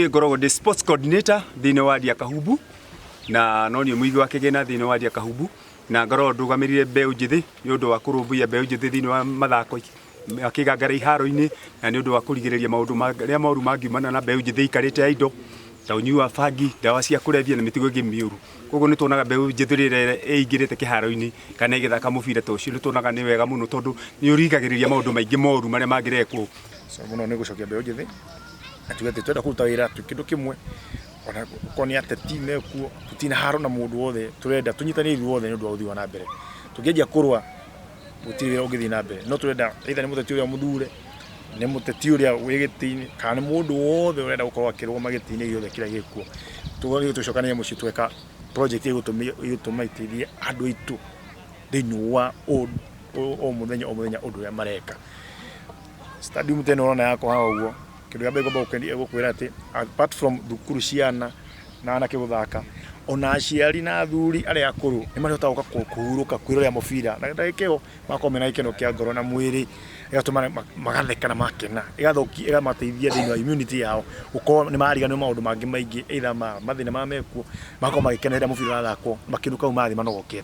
Ngoragwo ndi sports coordinator thiini wa wadi ya Kahubu na no ni muigi wa kigena thiini wa wadi ya Kahubu na ngoragwo ndugamirire Mbeu njithi ni undu wa kurumbuia Mbeu njithi thiini wa mathako akigangara iharo-ini na ni undu wa kurigiriria maundu maria moru mangiumana na Mbeu njithi ikarite indo ta unyui wa bangi, ndawa cia kurebia na mitigo ingi miuru. Koguo ni tuonaga Mbeu njithi rire eigirite kiharo-ini kana igithaka mubira ta ucio ni tuonaga ni wega muno tondu ni urigagiriria maundu maingi moru maria mangirekwo. So muno ni gucokia Mbeu njithi atugete twenda kuruta wira kindu kimwe ona konia ateti mekuo tutina haro na mundu wothe turenda tunyitane wothe ni undu wa uthii wa na mbere tukiendia kurwa gutiri ugithi na mbere no turenda either ni muteti uria muthure ni muteti uria wigitini kana ni mundu wothe urenda gukorwo akirwo magitini yothe kira gikuo tugori tucokania muci tweka project igutuma itithie andu itu thiini wa o muthenya undu uria mareka stadium teno ona yako hawa uguo kindu gambe gomba gukwira ati apart from thukuru ciana na anake guthaka ona aciari na athuri aria akuru ni marihota guka kuhuruka kwiroria mubira na ndagikeo makomena ikeno kia ngoro na mwiri igatuma magatheka na makena igathoki igamateithia thiini wa immunity yao uko ni mariganio maundu mangi maingi either mathina ma mekuo makoma gikenerera mubira thako makinuka umathi manogokete.